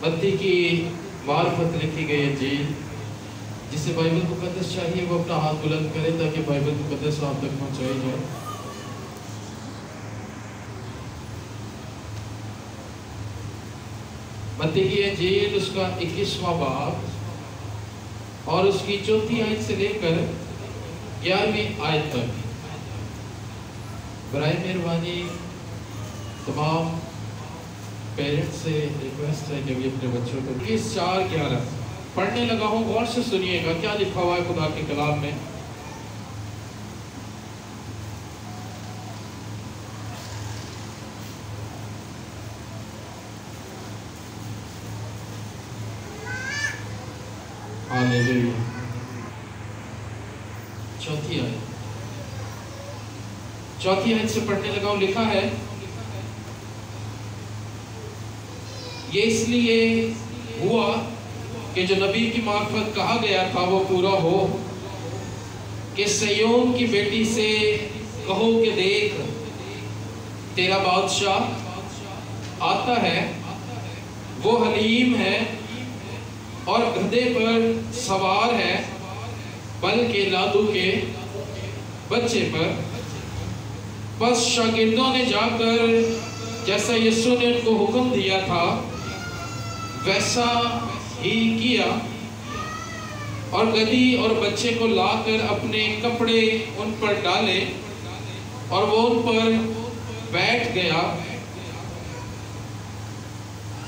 متی کی معرفت لکھی گئی انجیل، جسے بائبل مقدس چاہیے وہ اپنا ہاتھ بلند کرے تاکہ بائبل مقدس آپ تک پہنچائی جائے۔ متی کی انجیل اس کا 21واں باب اور اس کی 4 آیت سے لے کر 11ویں آیت تک۔ برائے مہربانی تمام پیرنٹس سے ریکویسٹ ہے کہ بھی اپنے بچوں کو 4:11 پڑھنے لگا ہوں، غور سے سنیے گا کیا لکھا ہوا ہے خدا کے کلام میں۔ ہاللیلویا۔ 4 آیت سے پڑھنے لگا ہوں، لکھا ہے یہ اس لیے ہوا کہ جو نبی کی معرفت کہا گیا تھا وہ پورا ہو کہ سیون کی بیٹی سے کہو کہ دیکھ تیرا بادشاہ آتا ہے، وہ حلیم ہے اور گدھے پر سوار ہے، بلکہ لادو کے بچے پر۔ بس شاگردوں نے جا کر جیسا یسوع نے ان کو حکم دیا تھا ویسا ہی کیا، اور گدھی اور بچے کو لا کر اپنے کپڑے ان پر ڈالے اور وہ ان پر بیٹھ گیا۔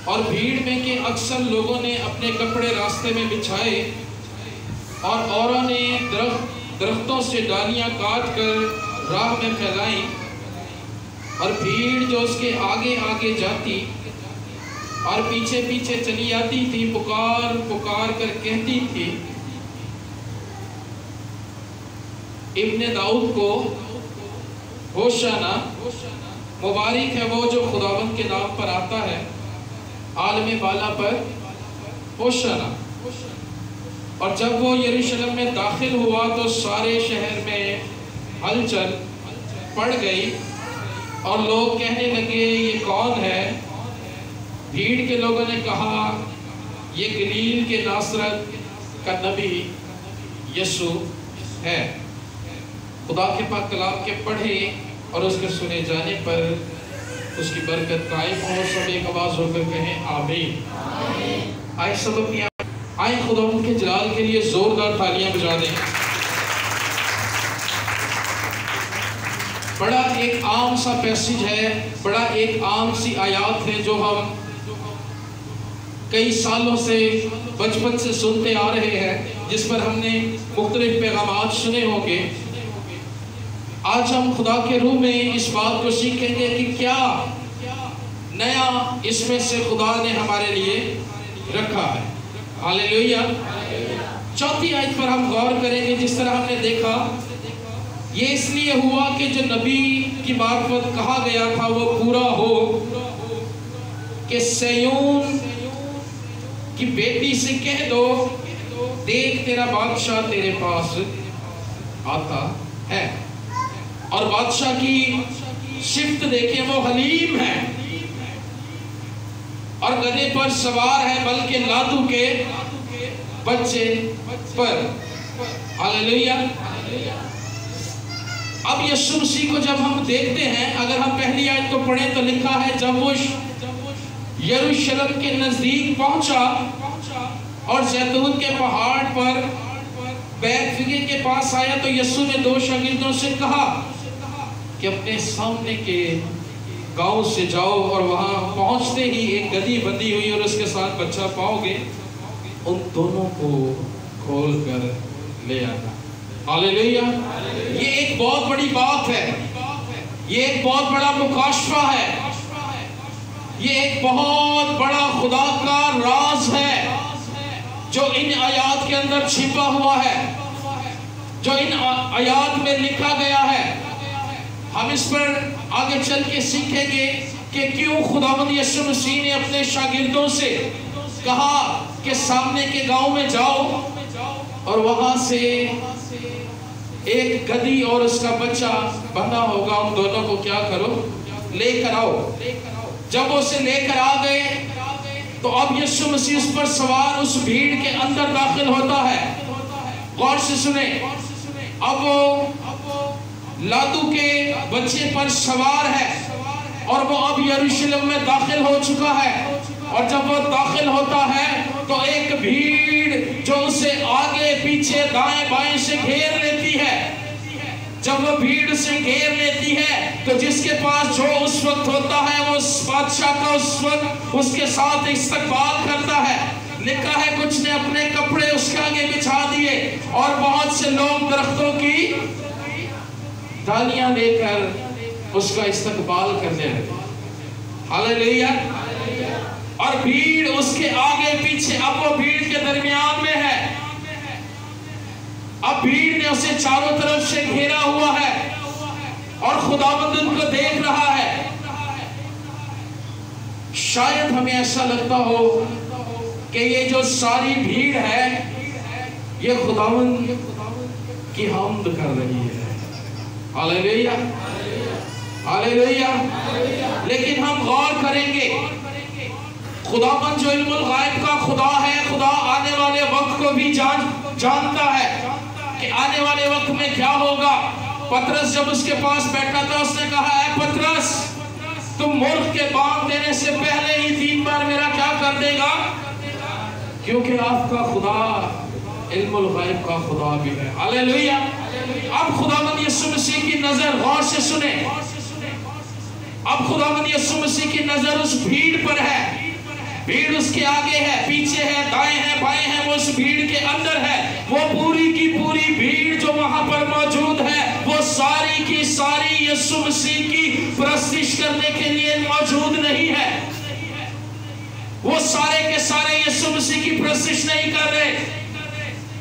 اور بھیڑ میں کے اکثر لوگوں نے اپنے کپڑے راستے میں بچھائے، اور اوروں نے درختوں سے ڈالیاں کاٹ کر راہ میں پھیلائیں، اور بھیڑ جو اس کے آگے آگے جاتی اور پیچھے پیچھے چلی آتی تھی پکار پکار کر کہتی تھی، ابن داؤد کو ہوشانا، مبارک ہے وہ جو خداوند کے نام پر آتا ہے، عالم بالا پر ہوشانا۔ اور جب وہ یروشلم میں داخل ہوا تو سارے شہر میں ہلچل پڑ گئی، اور لوگ کہنے لگے یہ کون ہے؟ بھیڑ کے لوگوں نے کہا یہ گلیل کے ناصرت کا نبی یسوع ہے۔ خدا کے پاک کلام کے پڑھے اور اس کے سنے جانے پر اس کی برکت قائم ہو۔ سب ایک آواز ہو کر کہیں آمین۔ آئے سب اپنی آئے خدا ان کے جلال کے لیے زوردار تالیاں بجا دیں۔ بڑا ایک عام سا پیسیج ہے، بڑا ایک عام سی آیات ہے جو ہم کئی سالوں سے بچپن سے سنتے آ رہے ہیں، جس پر ہم نے مختلف پیغامات سنے ہوں گے۔ آج ہم خدا کے روح میں اس بات کو سیکھیں گے کہ کیا نیا اس میں سے خدا نے ہمارے لیے رکھا ہے۔ ہاللیلویا۔ 4 آیت پر ہم غور کریں گے۔ جس طرح ہم نے دیکھا یہ اس لیے ہوا کہ جو نبی کی معرفت کہا گیا تھا وہ پورا ہو کہ سیون کی بیٹی سے کہہ دو دیکھ تیرا بادشاہ تیرے پاس آتا ہے۔ اور بادشاہ کی صفت دیکھیں، وہ حلیم ہے اور گدھے پر سوار ہے، بلکہ لادو کے بچے پر۔ ہاللیلویا۔ اب یسوع مسیح کو جب ہم دیکھتے ہیں، اگر ہم پہلی آیت کو پڑھیں تو لکھا ہے جب وہ یروشلم کے نزدیک پہنچا اور زیتون کے پہاڑ پر بیت فگے کے پاس آیا تو یسوع نے 2 شاگردوں سے کہا کہ اپنے سامنے کے گاؤں سے جاؤ اور وہاں پہنچتے ہی ایک گدھی بندھی ہوئی اور اس کے ساتھ بچہ پاؤ گے، ان دونوں کو کھول کر لے آنا۔ ہاللیلویا۔ یہ ایک بہت بڑی بات ہے، یہ ایک بہت بڑا مکاشفہ ہے، یہ ایک بہت بڑا خدا کا راز ہے جو ان آیات کے اندر چھپا ہوا ہے، جو ان آیات میں لکھا گیا ہے۔ ہم اس پر آگے چل کے سیکھیں گے کہ کیوں خداوند یسوع مسیح نے اپنے شاگردوں سے کہا کہ سامنے کے گاؤں میں جاؤ اور وہاں سے ایک گدھی اور اس کا بچہ بندھا ہوگا، ان دونوں کو کیا کرو؟ لے کر آؤ۔ جب اسے لے کر آ گئے تو اب یسوع مسیح اس پر سوار اس بھیڑ کے اندر داخل ہوتا ہے. غور سے سنیں، اب وہ لادو کے بچے پر سوار ہے اور وہ اب یروشلم میں داخل ہو چکا ہے. اور جب وہ داخل ہوتا ہے تو ایک بھیڑ جو اسے آگے پیچھے دائیں بائیں سے گھیر لیتی ہے. جب وہ بھیڑ سے گھیر لیتی ہے تو جس کے پاس جو اس وقت ہوتا ہے وہ بادشاہ کا اس وقت اس کے ساتھ استقبال کرتا ہے. لکھا ہے کچھ نے اپنے کپڑے اس کے آگے بچھا دیے اور بہت سے لوگ درختوں کی ڈالیاں لے کر اس کا استقبال کرنے لگے. ہاللیلویا. اور بھیڑ اس کے آگے پیچھے، اب وہ بھیڑ کے درمیان میں ہے. اب بھیڑ نے اسے چاروں طرف سے گھیرا ہوا ہے اور خداوند ان کو دیکھ رہا ہے. شاید ہمیں ایسا لگتا ہو کہ یہ جو ساری بھیڑ ہے یہ خداوند کی حمد کر رہی ہے. ہاللیلویا، ہاللیلویا. لیکن ہم غور کریں گے، خداوند جو علم الغائب کا خدا ہے، خدا آنے والے وقت کو بھی جانتا ہے کہ آنے والے وقت میں کیا ہوگا. پترس جب اس کے پاس بیٹھا تھا اس نے کہا، اے پترس، تم مرغ کے بانگ دینے سے پہلے ہی 3 بار میرا کیا کر دے گا؟ کیونکہ آپ کا خدا علم الغائب کا خدا بھی ہے. ہاللیلویا. اب خداوند یسوع مسیح کی نظر، غور سے سنیں، اب خداوند یسوع مسیح کی نظر اس بھیڑ پر ہے. بھیڑ اس کے آگے ہے، پیچھے ہے، دائیں ہے، بائیں ہے، وہ اس بھیڑ کے اندر ہے. وہ پوری کی پوری بھیڑ جو وہاں پر موجود ہے وہ ساری کی ساری یسوع مسیح کی پرستش کرنے کے لیے موجود نہیں ہے. وہ سارے کے سارے یسوع مسیح کی پرستش نہیں کر رہے.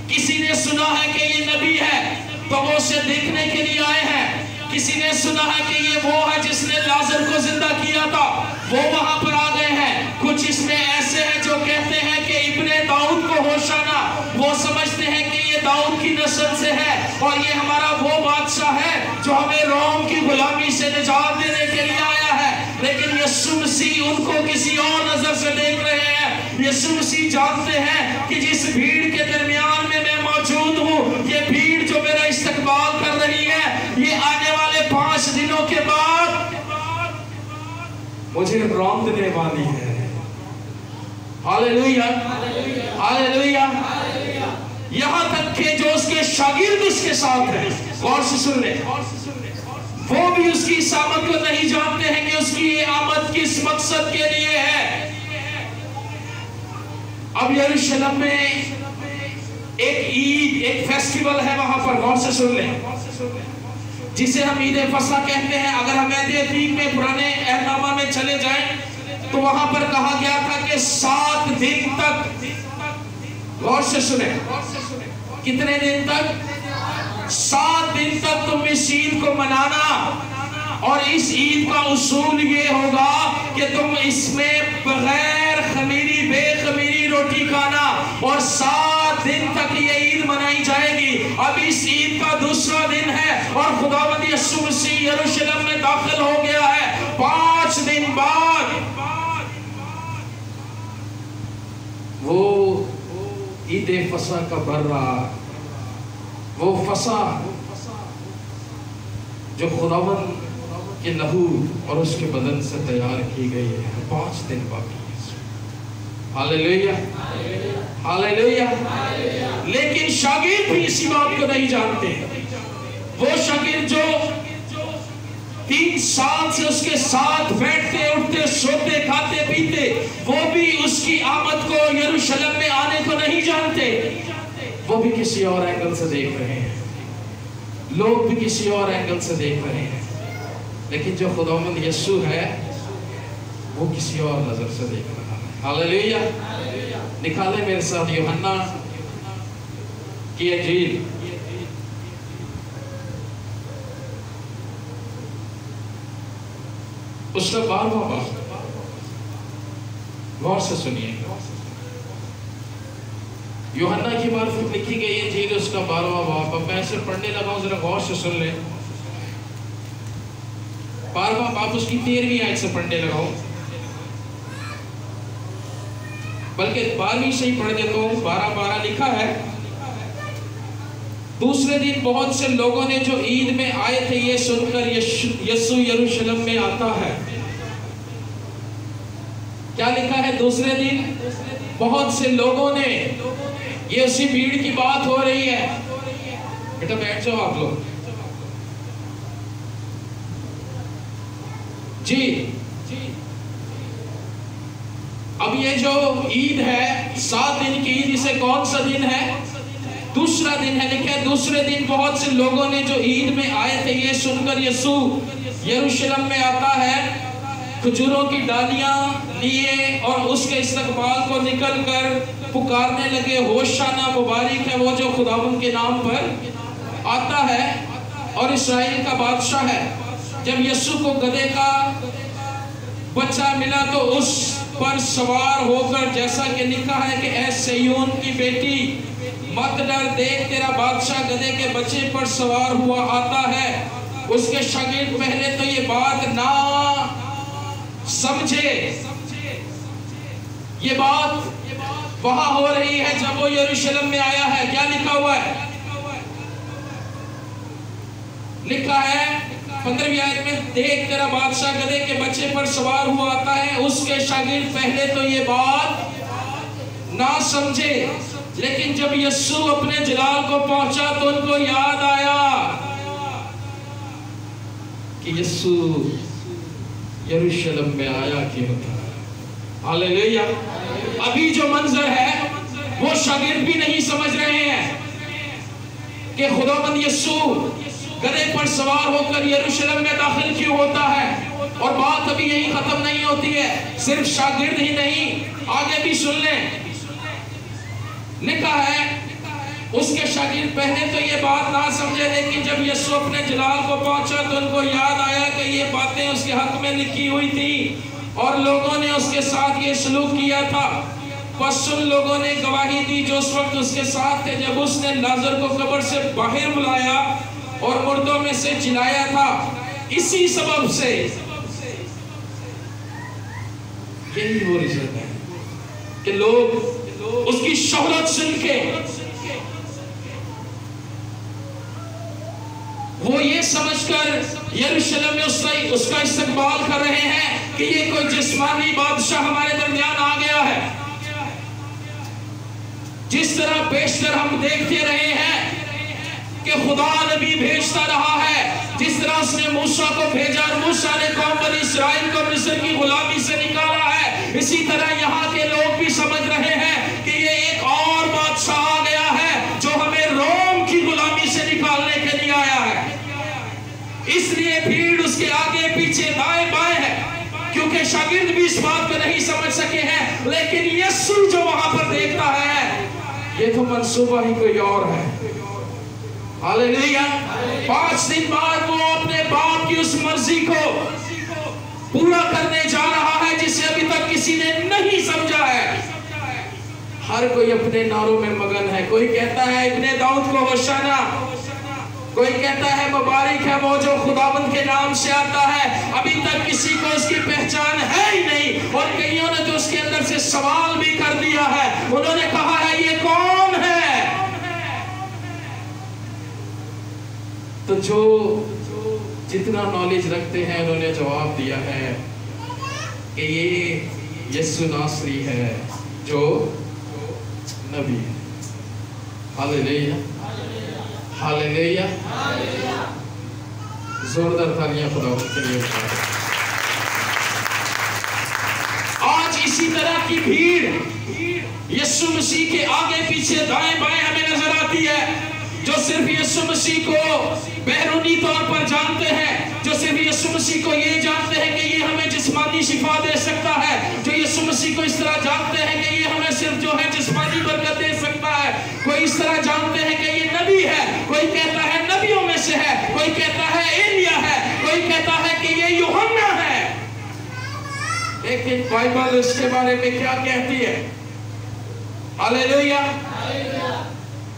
کسی نے سنا ہے کہ یہ نبی ہے تو وہ اسے دیکھنے کے لیے آئے ہیں. کسی نے سنا ہے کہ یہ وہ ہے جس نے لازر کو زندہ کیا تھا، وہ وہاں پر آ گئے ہیں. کچھ اس میں ایسے ہیں جو کہتے ہیں کہ ابن داؤد کو ہوشانا، وہ سمجھتے ہیں کہ یہ داؤد کی نسل سے ہے اور یہ ہمارا وہ بادشاہ ہے جو ہمیں روم کی غلامی سے نجات دینے کے لیے آیا ہے. لیکن یسوع مسیح ان کو کسی اور نظر سے دیکھ رہے ہیں. یسوع مسیح جانتے ہیں کہ جس بھیڑ کے درمیان میں موجود ہوں، یہ بھیڑ جو میرا استقبال کر رہی ہے، یہ آنے والے 5 دنوں کے بعد مجھے روندنے والی ہے. ہاللیلویا، ہاللیلویا. یہاں تک کہ جو اس کے شاگرد اس کے ساتھ ہیں، غور سے سن لیں، وہ بھی اس کی اس آمد کو نہیں جانتے ہیں کہ اس کی یہ آمد کس مقصد کے لیے ہے. اب یروشلم میں ایک عید، ایک فیسٹیول ہے وہاں پر، غور سے سن لیں، جسے ہم عید فصح کہتے ہیں. اگر ہم عہد عتیق میں پرانے عہد نامہ میں چلے جائیں تو وہاں پر کہا گیا تھا کہ 7 دن تک، غور سے سنیں، کتنے دن تک؟ 7 دن تک تم اس عید کو منانا. اور اس عید کا اصول یہ ہوگا کہ تم اس میں بغیر خمیری، بے خمیری روٹی کھانا، اور 7 دن تک یہ عید منائی جائے گی. اب اس عید کا دوسرا دن ہے اور خداوند یسوع مسیح یروشلم میں داخل ہو گیا ہے. 5 دن بعد وہ عید فصح کا برہ، وہ فصح جو خداوند کے لہو اور اس کے بدن سے تیار کی گئی ہے، 5 دن باقی ہے. ہاللیلویا، ہاللیلویا. لیکن شاگرد بھی اسی بات کو نہیں جانتے. وہ شاگرد جو 3 سال سے اس کے ساتھ بیٹھتے اٹھتے سوتے کھاتے پیتے، وہ بھی اس کی آمد کو یروشلم میں آنے کو نہیں جانتے. وہ بھی کسی اور اینگل سے دیکھ رہے ہیں، لوگ بھی کسی اور اینگل سے دیکھ رہے ہیں. لیکن جو خداوند یسوع ہے وہ کسی اور نظر سے دیکھ رہا ہے. ہاللیلویا. نکالے میرے ساتھ یوحنا کی انجیل، اس کا 12واں باب. غور سے سنیے، یوحنا کی معرفت لکھی گئی انجیل، اس کا 12واں باب. اب میں اسے پڑھنے لگا ہوں، ذرا غور سے سن لیں. 12واں باب اس کی 13ویں آیت سے پڑھنے لگا ہوں. बल्कि 12वीं से ही पढ़ देता हूँ, 12:12 लिखा है, दूसरे दिन बहुत से लोगों ने जो ईद में आए थे ये सुनकर यीशु यरूशलेम में आता है। क्या लिखा है? दूसरे दिन बहुत से लोगों ने, ये उसी भीड़ की बात हो रही है। बेटा बैठ जाओ आप लोग जी। अब ये जो ईद है 7 दिन की ईद, इसे कौन सा दिन है? दूसरा दिन है। लिखा है दूसरे दिन बहुत से लोगों ने जो ईद में आए थे ये सुनकर यीशु यरूशलेम में आता है, खजूरों की डालियां लिए और उसके इस्तकबाल को निकल कर पुकारने लगे, होशाना, मुबारक है वो जो खुदावंद के नाम पर आता है और इस्राएल का बादशाह है। जब यीशु को गधे का बच्चा मिला तो उस पर सवार होकर, जैसा कि लिखा है कि ऐ सिय्योन की बेटी मत डर, देख तेरा बादशाह गधे के बच्चे पर सवार हुआ आता है। उसके शागिर्द पहले तो ये बात ना समझे। ये बात वहां हो रही है जब वो यरूशलेम में आया है। क्या लिखा हुआ है? लिखा है 15वीं आयत में, देख तेरा बादशाह गधे के बच्चे पर सवार हुआ आता है। उसके शागिर्द पहले तो ये बात ना समझे, लेकिन जब यीशु अपने जलाल को पहुंचा तो उनको याद आया कि यीशु यरूशलेम में आया क्यों था। हालेलुया। अभी जो मंजर है वो शागिर्द भी नहीं समझ रहे हैं कि खुदावंद यीशु गधे पर सवार होकर यरूशलेम में दाखिल क्यों होता है। और बात अभी यही खत्म नहीं होती है, सिर्फ शागिर्द ही नहीं, आगे भी सुन लें। लिखा है उसके शागिर्द पहले तो ये बात ना समझे, लेकिन जब यीशु अपने जलाल को पहुंचा तो उनको याद आया कि ये बातें उसके हक में लिखी हुई थी और लोगों ने उसके साथ ये सलूक किया था। बस उन लोगों ने गवाही दी जो उस वक्त उसके साथ थे जब उसने लाजर को कब्र से बाहर बुलाया और मुर्दों में से जिलाया था। इसी सबब से यही वो रिजल्ट है कि लोग उसकी शोहरत सुन के वो ये समझकर यरूशलेम में उसका इस्तकबाल कर रहे हैं कि ये कोई जिस्मानी बादशाह हमारे दरमियान आ गया है। जिस तरह बेशतर हम देखते रहे हैं कि खुदा नबी भेजता रहा है, जिस तरह उसने मूसा को भेजा और मूसा ने कौम बनी इस्राएल को मिस्र की गुलामी से निकाला है, इसी तरह यहाँ के लोग भी समझ रहे हैं कि ये एक और बादशाह आ गया है जो हमें रोम की गुलामी से निकालने के लिए आया है। इसलिए भीड़ उसके आगे पीछे दाएं बाएं है, क्योंकि शागिर्द भी इस बात को नहीं समझ सके हैं। लेकिन यीशु जो वहां पर देखता है ये तो मंसूबा ही कोई और है। हालेलुया। 5 दिन बाद वो अपने बाप की उस मर्जी को पूरा करने जा रहा है जिसे अभी तक किसी ने नहीं समझा है। हर कोई अपने नारों में मगन है। कोई कहता है इब्ने दाऊद को होशाना, कोई कहता है मुबारक है वो जो खुदावंद के नाम से आता है। अभी तक किसी को उसकी पहचान है ही नहीं और कईयों ने तो उसके अंदर से सवाल भी कर दिया है। उन्होंने कहा है ये कौन है? तो जो जितना नॉलेज रखते हैं उन्होंने जवाब दिया है कि ये यीशु नासरी है जो नबी है। Hallelujah, hallelujah. जोरदार तालियां खुदा के लिए। आज इसी तरह की भीड़ यीशु मसीह के आगे पीछे दाएं बाएं हमें नजर आती है, जो सिर्फ यीशु मसीह को बैरूनी तौर पर जानते हैं, जो सिर्फ यीशु मसीह को ये जानते हैं कि ये हमें जिस्मानी शिफा दे सकता है, जो यीशु मसीह को इस तरह जानते हैं कि ये हमें सिर्फ जो है जिस्मानी बरकत दे सकता है। कोई इस तरह जानते हैं कि ये नबी है, कोई कहता है नबियों में से है, कोई कहता है एलिया है, कोई कहता है कि ये यूहन्ना है। लेकिन बाइबल इसके बारे में क्या कहती है? हालेलुया।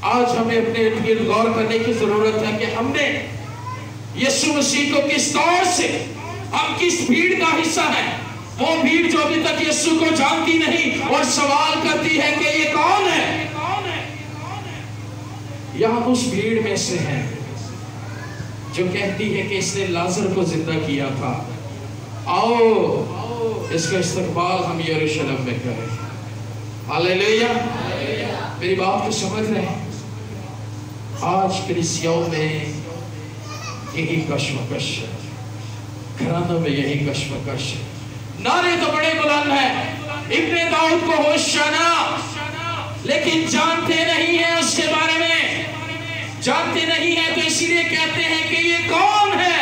आज हमें अपने इर्द गिर्द गौर करने की जरूरत है कि हमने यीशु मसीह को किस तौर से, हम किस भीड़ का हिस्सा हैं। वो भीड़ जो अभी तक यीशु को जानती नहीं और सवाल करती है कि ये कौन है, यहाँ उस भीड़ में से है जो कहती है कि इसने लाजर को जिंदा किया था, आओ इसका इस्तकबाल हम यरूशलेम में करें। हालेलुया। मेरी बात को समझ रहे हैं? आज कलीसियाओं में यही कश्मकश है, घरानों में यही कश्मकश है। नारे तो बड़े बुलंद हैं, इब्ने दाऊद को होशाना, लेकिन जानते नहीं है उसके बारे में, जानते नहीं है तो इसीलिए कहते हैं कि ये कौन है।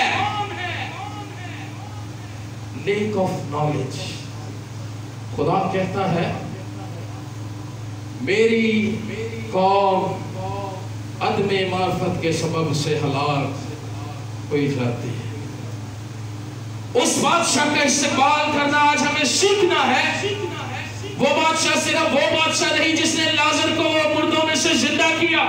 Lake of knowledge. खुदा कहता है मेरी कौम अदमे मार्फत के सबब से हलाक हुई जाती है। उस बादशाह का इस्तेमाल करना आज हमें सीखना है। वो बादशाह सिर्फ वो बादशाह नहीं जिसने लाजर को वो मुर्दों में से जिंदा किया।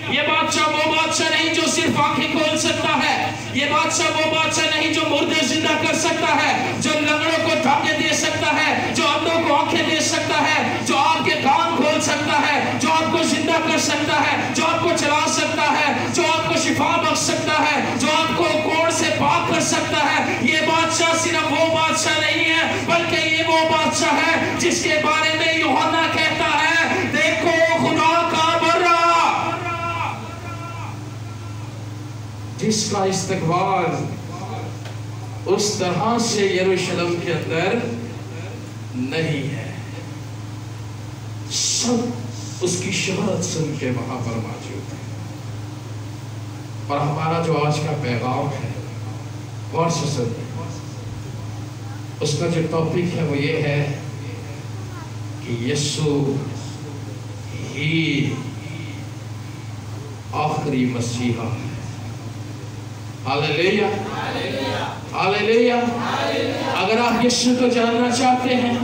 ये बादशाह वो बादशाह नहीं जो सिर्फ आंखें खोल सकता है। ये बादशाह वो बादशाह नहीं जो मुर्दे जिंदा कर सकता है, जो लंगड़ों को धागे दे सकता है, जो अंधों को आंखें दे सकता है, जो आपके कान खोल सकता है, जो आपको जिंदा कर सकता है, जो आपको चला सकता है, जो आपको शिफा बख्श सकता है, जो आपको कोड़ से पाक कर सकता है। ये बादशाह सिर्फ वो बादशाह नहीं है, बल्कि ये वो बादशाह है जिसके बारे में यूहन्ना कहता है, देखो खुदा का बर्रा, जिसका इस्तकबाल उस तरह से यरूशलेम के अंदर नहीं है। सब उसकी शहादत सुन के वहां पर मौजूद है। और हमारा जो आज का पैगाम है गौर से सुनिए, उसका जो टॉपिक है वो ये है कि यीशु ही आखिरी मसीहा है। Hallelujah, hallelujah. अगर आप यीशु को जानना चाहते हैं,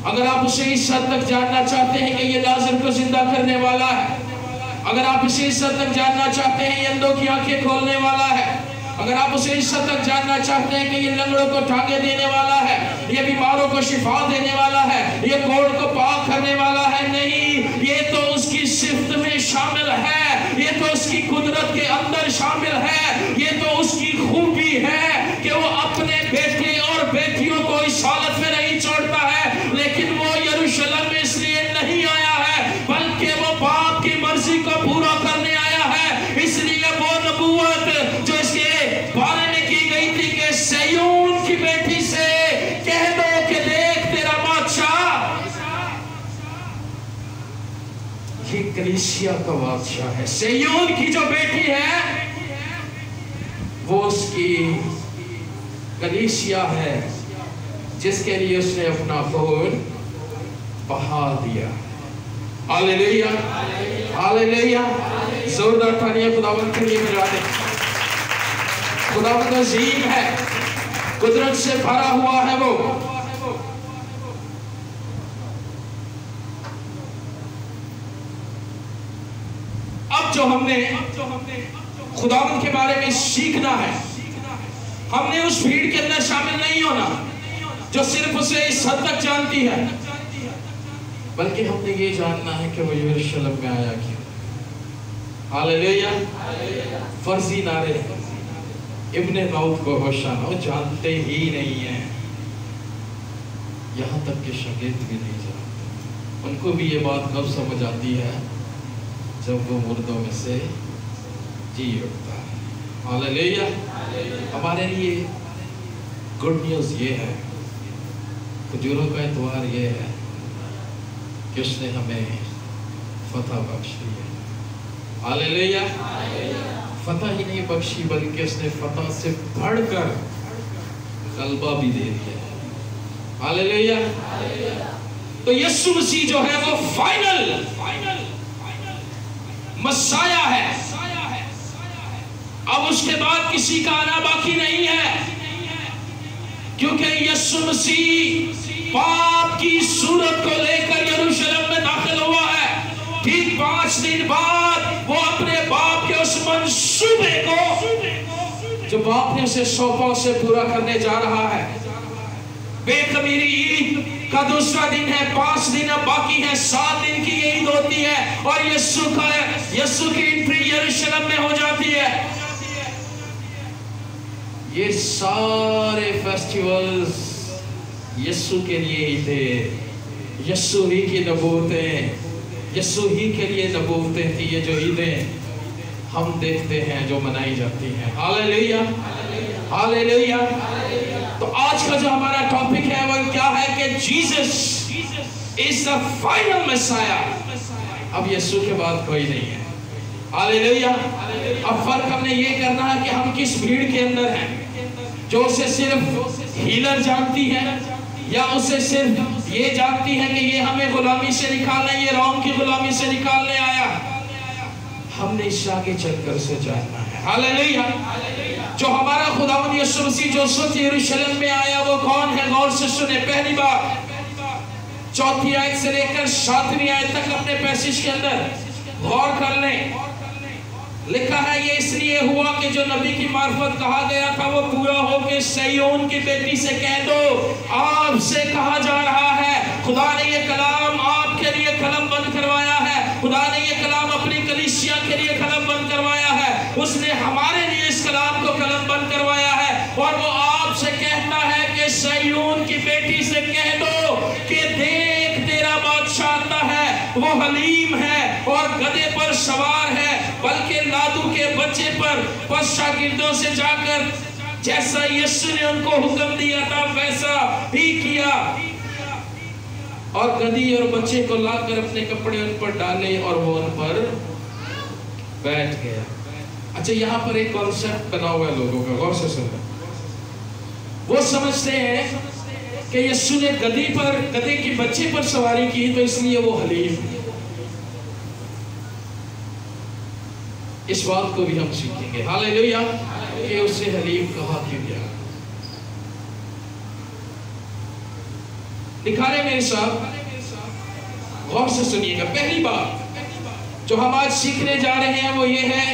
अगर आप उसे इस हद तक जानना चाहते हैं कि ये लाजर को जिंदा करने वाला है, अगर आप इसे इस हद तक जानना चाहते हैं ये अंधों की आंखें खोलने वाला है, अगर आप उसे इस हद तक जानना चाहते हैं कि ये लंगड़ों को टांगे देने वाला है, ये बीमारों को शिफा देने वाला है, ये कोढ़ को पाक करने वाला है, नहीं, ये तो उसकी सिफ्त में शामिल है, ये तो उसकी कुदरत के अंदर शामिल है, ये तो उसकी खूबी है कि वो अपने बेटे और बेटियों को इस हालत में नहीं छोड़ता है। लेकिन वो यरूशलेम में इसलिए नहीं आया है, बल्कि वो बाप की मर्जी को पूरा करने आया है। इसलिए वो नबूवत जो इसके बारे में की गई थी कि सयोन की बेटी से कह दो कि देख तेरा बादशाह, ये कलीसिया का बादशाह है। सयोन की जो बेटी है वो उसकी कलीसिया है, जिसके लिए उसने अपना खून बहा दिया। Hallelujah, hallelujah. जोरदार तालियां खुदावंद के लिए बजाएं। खुदावंद अजीम है, कुदरत से भरा हुआ है वो। अब जो हमने खुदावंद के बारे में सीखना है, हमने उस भीड़ के अंदर शामिल नहीं होना जो सिर्फ उसे इस हद तक जानती है, बल्कि हमने ये जानना है कि वो यरूशलेम में आया क्यों। हालेलुया। फर्जी नारे इब्ने दाऊद को होशाना वो जानते ही नहीं है, यहाँ तक कि शागिर्द भी नहीं जानते। उनको भी ये बात कब समझ आती है जब वो मुर्दों में से जी उठता है। हालेलुया। हमारे लिए गुड न्यूज़ ये है, खजूरों का इतवार ये है कि उसने हमें फतह बख्श दी है। हालेलुया। फतह ही नहीं बख्शी बल्कि उसने फतह से बढ़कर गलबा भी दे दिया। हालेलुया। तो यीशु मसीह जो है वो फाइनल मसाया है। अब उसके बाद किसी का आना बाकी नहीं है, क्योंकि यीशु मसीह बाप की सूरत को लेकर यरूशलेम में दाखिल हुआ है। ठीक 5 दिन बाद वो अपने बाप के उस मंसूबे को जो बाप ने उसे सौंपा उसे पूरा करने जा रहा है। बेखमीरी ईद का दूसरा दिन है, 5 दिन अब बाकी है, 7 दिन की ये ईद होती है और यीशु की एंट्री यरूशलेम में हो जाती है। ये सारे फेस्टिवल्स यीशु के लिए ही थे, यीशु ही की नबूवतें, यीशु ही के लिए नबूवतें थी। ये जो ईदें हम देखते हैं जो मनाई जाती हैं, हालेलुया हालेलुया। तो आज का जो हमारा टॉपिक है वो क्या है कि जीसस इज द फाइनल मेसाया। अब यीशु के बाद कोई नहीं है, हालेलुया। अब फर्क हमने ये करना है कि हम किस भीड़ के अंदर हैं, जो उसे सिर्फ हीलर जानती है या उसे सिर्फ ये जानती है कि ये हमें गुलामी से निकालना, ये रोम की गुलामी से निकालने आया। हमने इससे आगे चलकर उसे जानना है, हालेलुया। जो हमारा खुदावंद यीशु मसीह जो स्वयं यरूशलेम में आया वो कौन है, गौर से सुने। पहली बार 4वीं आयत से लेकर 7वीं आयत तक अपने पैसेज के अंदर गौर कर लें। लिखा है ये इसलिए हुआ कि जो नबी की मार्फत कहा गया था वो पूरा हो के सयोन की बेटी से कह दो, आपसे कहा जा रहा है। खुदा ने ये कलाम आपके लिए कलम बंद करवाया है, खुदा ने ये कलाम अपनी कलीसिया के लिए कलम बंद करवाया है, उसने हमारे लिए इस कलाम को कलम बंद करवाया है। और वो आपसे कहता है कि सयोन की बेटी से कह दो कि देख तेरा बादशाह आता है, वो हलीम है और गधे पर सवार है, बल्कि लादू के बच्चे पर शागिर्दों से जाकर जैसा यीशु ने उनको हुक्म दिया था वैसा भी किया, और गधी और बच्चे को लाकर अपने कपड़े उन पर डाले और वो उन पर बैठ गया। अच्छा, यहाँ पर एक कॉन्सेप्ट बना हुआ है लोगों का, गौर से सुनना। वो समझते हैं कि यीशु ने गधे के बच्चे पर सवारी की तो इसलिए वो हलीम। इस बात को भी हम सीखेंगे, हालेलुया, कि उसे हलीम कहा क्यों गया। दिखाने मेरे साथ गौर से सुनिएगा। पहली बात जो हम आज सीखने जा रहे हैं वो ये है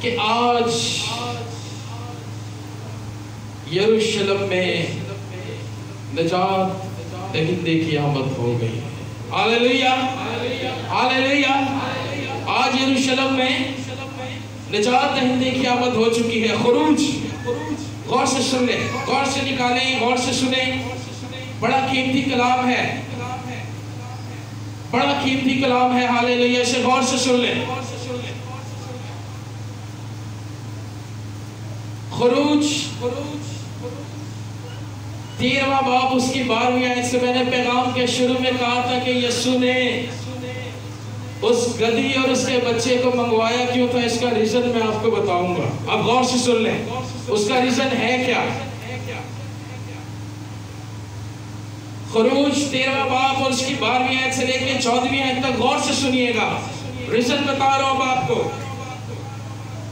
कि आज यरूशलेम में निजात दहिंदे की आमद हो गई है, हालेलुया हालेलुया। आज यरूशलेम में निजात दहिंदे की आमद हो चुकी है। खुरूज, गौर से सुन ले, गौर से निकालें, गौर से सुने। बड़ा कीमती कलाम है, बड़ा कीमती कलाम है, हालेलुया। इसे गौर से सुन ले। खुरूज 13वां बाब उसकी 12वीं आयत से मैंने पैगाम के शुरू में कहा था कि यीशु ने उस गधी और उसके बच्चे को मंगवाया क्यों था, इसका रीजन मैं आपको बताऊंगा। अब गौर से सुन लें, उसका रीजन है क्या। खुरूज 13वां बाब और उसकी 12वीं आयत से लेकर 14वीं आयत तक गौर से सुनिएगा। रीजन बता रहा हूं आपको।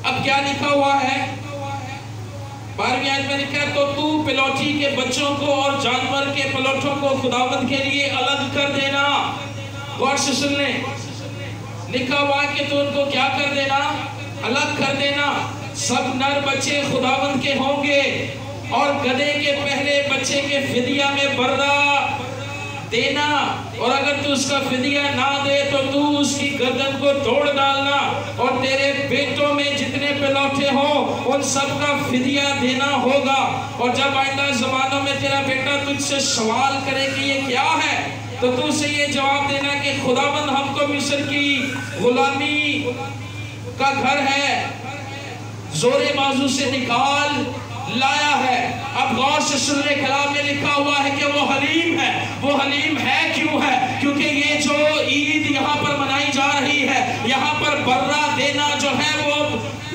अब क्या लिखा हुआ है, 12वीं आयत में लिखा है, तो तू पिलौठी के बच्चों को और जानवर के पलोठों को खुदावंद के लिए अलग कर देना। गौर से सुन ले, लिखा हुआ कि तू उनको क्या कर देना, अलग कर देना। सब नर बच्चे खुदावंद के होंगे और गधे के पहले बच्चे के फिदिया में बर्रा देना, और अगर तू उसका फिदिया ना दे तो तू उसकी गर्दन को तोड़ डालना, और तेरे बेटों में जितने पिलौठे हो उन सब का फिदिया देना होगा। और जब आइंदा जमानों में तेरा बेटा तुझसे सवाल करे कि ये क्या है, तो तू उसे ये जवाब देना कि खुदाबंद हमको मिस्र की गुलामी का घर है जोरे बाजू से निकाल लाया है। अब गौर से सुनने कलाम में लिखा हुआ है कि वो हलीम है। वो हलीम है क्यों है, क्योंकि ये जो ईद यहाँ पर मनाई जा रही है, यहाँ पर बर्रा देना जो है वो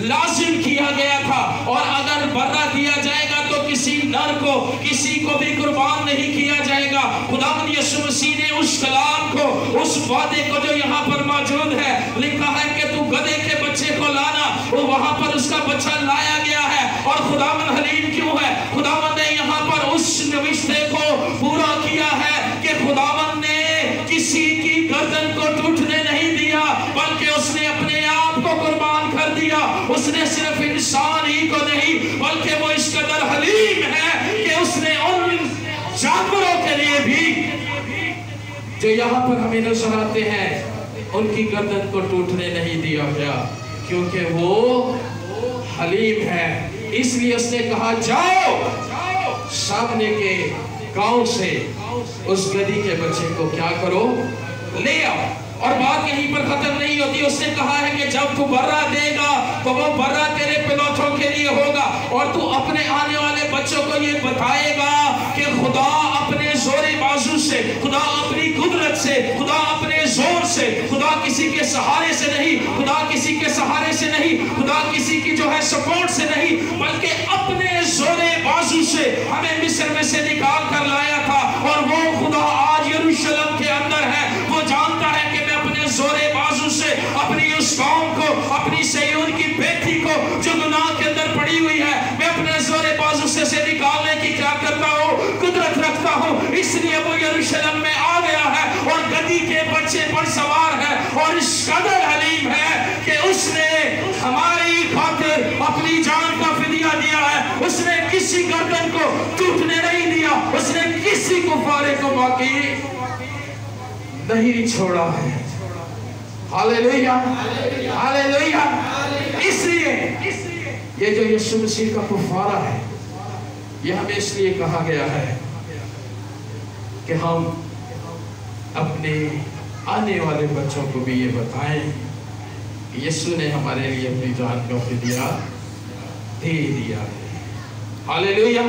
लाजिम किया गया था, और अगर बर्रा दिया जाएगा तो किसी नर को, किसी को भी कुर्बान नहीं किया जाएगा। खुदावंद यीशु मसीह ने उस कलाम को, उस वादे को जो यहाँ पर मौजूद है, लिखा है कि तू गधे के बच्चे को लाना, वो वहां पर उसका बच्चा लाया गया है। और खुदावंद हलीम क्यों है, खुदावंद ने यहाँ पर उस निविष्टे को पूरा किया है कि खुदावंद ने किसी की गर्दन को टूटने नहीं दिया, बल्कि उसने अपने आप को कुर्बान कर दिया। उसने सिर्फ इंसान ही को नहीं, बल्कि वो इस कदर हलीम है कि उसने उन لیے بھی جو یہاں پر ہمیں نظر آتے ہیں ان کی گردن کو ٹوٹنے نہیں دیا گیا، کیونکہ وہ حلیم ہے۔ اس لیے اس نے کہا جاؤ سامنے کے گاؤں سے اس گدھی کے بچے کو کیا کرو، لے آؤ۔ اور بات یہیں پر ختم نہیں ہوتی، اس نے کہا ہے کہ جب تو برہ دے گا تو وہ برہ تیرے پلوٹھوں کے لیے ہوگا، اور تو اپنے آنے والے بچوں کو یہ بتائے گا کہ خدا اپنے زور بازو سے، خدا اپنی قدرت سے، خدا اپنے زور سے، خدا کسی کے سہارے سے نہیں، خدا کسی کے سہارے سے نہیں، خدا کسی کی جو ہے سپورٹ سے نہیں، بلکہ اپنے زور بازو سے ہمیں مصر میں سے نکال کر لایا تھا۔ اور وہ خدا آج یروشلم کے اندر ہے، وہ جانتا ہے کہ زور بازو سے اپنی اس قوم کو، اپنی سیون کی بیٹی کو جو گناہ کے اندر پڑی ہوئی ہے، میں اپنے زور بازو سے نکالنے کی کیا کرتا ہوں، قدرت رکھتا ہوں۔ اس لیے وہ یروشلم میں آ گیا ہے اور گدھی کے بچے پر سوار ہے، اور اس قدر حلیم ہے کہ اس نے ہماری خاطر اپنی جان کا فدیہ دیا ہے۔ اس نے کسی گردن کو ٹوٹنے نہیں دیا، اس نے کسی کفارے کو باقی نہیں چھوڑا ہے۔ ہاللیلویہ، ہاللیلویہ۔ اس لیے یہ جو یسوع مسیح کا کفارہ ہے، یہ ہمیں اس لیے کہا گیا ہے کہ ہم اپنے آنے والے بچوں کو بھی یہ بتائیں کہ یسوع نے ہمارے لیے اپنی جان کا فدیہ دے دیا ہے۔ ہاللیلویہ۔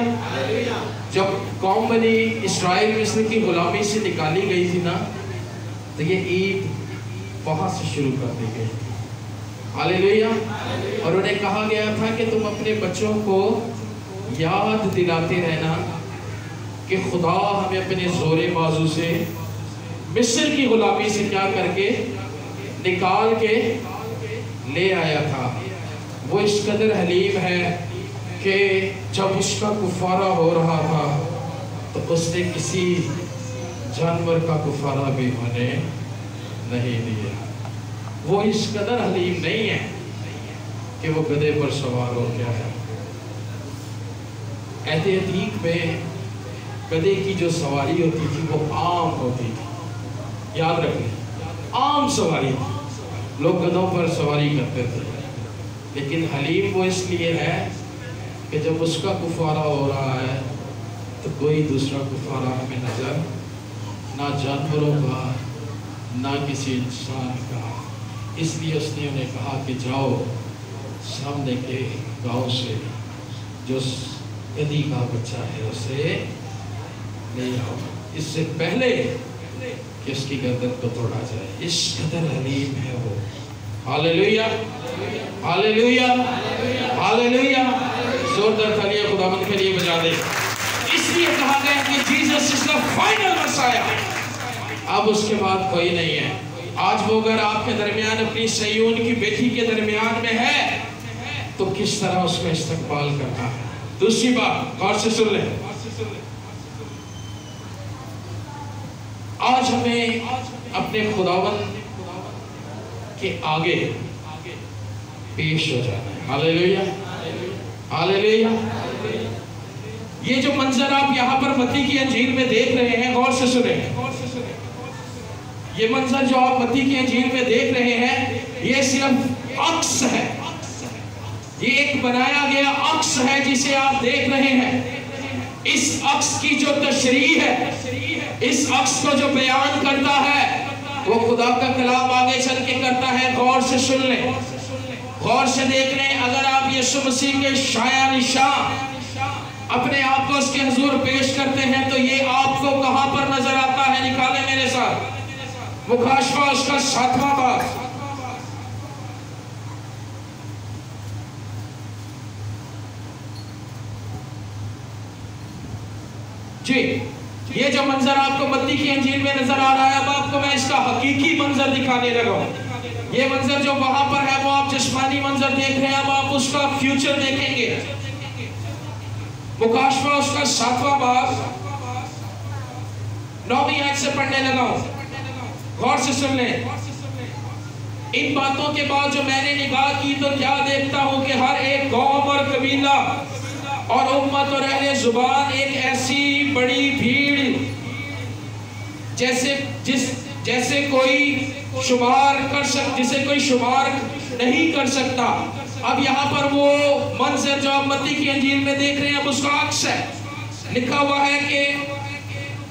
جب قوم بنی اسرائیل مصر کی غلامی سے نکالی گئی تھی نا، تو یہ عید وہاں سے شروع کر دی گئی۔ ہاللیلویہ۔ اور انہیں کہا گیا تھا کہ تم اپنے بچوں کو یاد دلاتے رہنا کہ خدا ہمیں اپنے زور بازو سے مصر کی غلامی سے کیا کر کے نکال کے لے آیا تھا۔ وہ اس قدر حلیم ہے کہ جب اس کا کفارہ ہو رہا تھا تو اس نے کسی جانور کا کفارہ بھی ہونے نہیں دیا۔ وہ اس قدر حلیم نہیں ہے کہ وہ گدھے پر سوار ہو گیا ہے۔ عہد عتیق میں گدھے کی جو سواری ہوتی تھی وہ عام ہوتی تھی، یاد رکھیں، عام سواری تھی، لوگ گدھوں پر سواری کرتے تھے۔ لیکن حلیم وہ اس لیے ہے کہ جب اس کا کفارہ ہو رہا ہے تو کوئی دوسرا کفارہ ہمیں نظر نہ جانوروں کا نہ کسی انسان کا۔ اس لیے اس نے انہیں کہا کہ جاؤ سامنے کے گاؤں سے جو گدھی کا بچہ ہے اسے لے آؤ، اس سے پہلے کہ اس کی گردن کو توڑا جائے۔ اس قدر حلیم ہے وہ۔ ہاللیلویہ، ہاللیلویہ، ہاللیلویہ۔ زوردار تالیاں خداوند کے لیے بجا دے۔ اس لیے کہا گیا کہ Jesus is the final Messiah۔ اب اس کے بعد کوئی نہیں ہے۔ آج وہ اگر آپ کے درمیان اپنی سیون کی بیٹی کے درمیان میں ہے تو کس طرح اس کا استقبال کرنا ہے۔ دوسری بات غور سے سن لیں، آج ہمیں اپنے خداوند کے آگے پیش ہو جانا ہے۔ ہاللیلویہ، ہاللیلویہ۔ یہ جو منظر آپ یہاں پر متی کی انجیل میں دیکھ رہے ہیں، غور سے سنیں، یہ منظر جو آپ متی کی انجیل میں دیکھ رہے ہیں یہ صرف عکس ہے، یہ ایک بنایا گیا عکس ہے جسے آپ دیکھ رہے ہیں۔ اس عکس کی جو تشریح ہے، اس عکس کو جو بیان کرتا ہے وہ خدا کا کلام آگے چل کے کرتا ہے۔ غور سے سن لیں، غور سے دیکھ لیں۔ اگر آپ یسوع مسیح کے شایع نشان اپنے آپ کو اس کے حضور پیش کرتے ہیں تو یہ آپ کو کہاں پر نظر آتا ہے؟ نکالیں میرے ساتھ مکاشفہ اس کا 7واں باب۔ جی، یہ جو منظر آپ کو متی کی انجیل میں نظر آ رہا ہے، اب آپ کو میں اس کا حقیقی منظر دکھانے لگا ہوں۔ یہ منظر جو وہاں پر ہے وہ آپ جسمانی منظر دیکھ رہے ہیں، اب آپ اس کا فیوچر دیکھیں گے۔ مکاشفہ اس کا 7واں باب 9ویں آیت سے پڑھنے لگا ہوں، غور سے سن لیں۔ ان باتوں کے بعد جو میں نے نگاہ کی تو کیا دیکھتا ہوں کہ ہر ایک قوم اور قبیلہ اور امت اور اہل زبان ایک ایسی بڑی بھیڑ जैसे कोई शुमार नहीं कर सकता। अब यहाँ पर वो मंजर जो आप मत्ती की अंजील में देख रहे हैं अब उसका अक्स है। लिखा हुआ है कि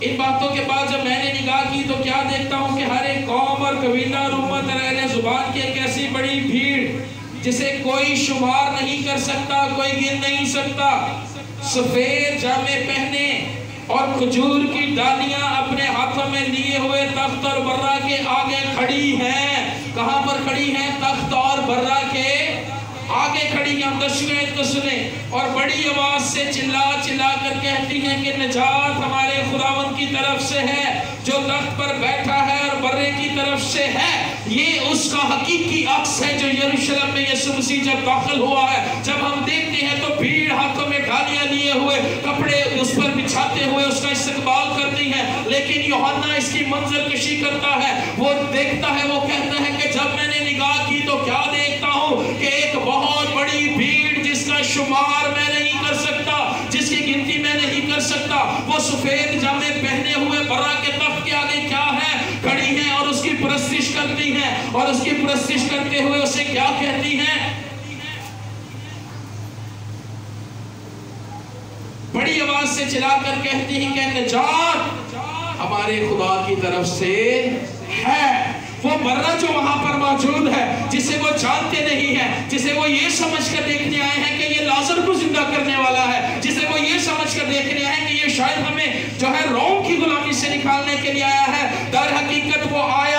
इन बातों के बाद जब मैंने निगाह की तो क्या देखता हूँ कि हर एक कौम और कबीला और उम्मत रहने जुबान की एक ऐसी बड़ी भीड़ जिसे कोई शुमार नहीं कर सकता, कोई गिन नहीं सकता, सफेद जामे पहने और खजूर की डालियां अपने हाथों में लिए हुए तख्त और बर्रा के आगे खड़ी हैं। कहां पर खड़ी हैं? तख्त और बर्रा के आगे खड़ी हैं। हम 10वें आयत को सुने। और बड़ी आवाज से चिल्ला चिल्ला कर कहती हैं कि निजात हमारे खुदावंद की तरफ से है जो तख्त पर बैठा है और बर्रे की तरफ से है। ये उसका हकीकी अक्स है जो यरूशलेम में यीशु मसीह जब दाखिल हुआ है। जब हम देखते हैं तो भीड़ हाथों में डालियां लिए हुए कपड़े उस पर बिछाते हुए उसका इस्तकबाल करती है। लेकिन यूहन्ना इसकी मंजरकशी करता है, वो देखता है, वो कहता है कि जब मैंने निगाह की तो क्या देखता हूँ कि एक बहुत बड़ी भीड़ जिसका शुमार मैं नहीं कर सकता, जिसकी गिनती मैं नहीं कर सकता, वो सफेद जामे पहने हुए बर्रा के तख्त के आगे क्या है? खड़ी है और उसकी परस्तिश करती है। और उसकी परस्तिश करते हुए उसे क्या कहती है? बड़ी आवाज से चिल्लाकर कहती है कि निजात हमारे खुदा की तरफ से है। वो बर्रा जो वहां पर मौजूद है, जिसे वो जानते नहीं है, जिसे वो ये समझकर देखने आए हैं कि ये लाजर को जिंदा करने वाला है, जिसे वो ये समझकर देखने आए हैं कि ये शायद हमें जो है रोम की गुलामी से निकालने के लिए आया है, दर हकीकत वो आया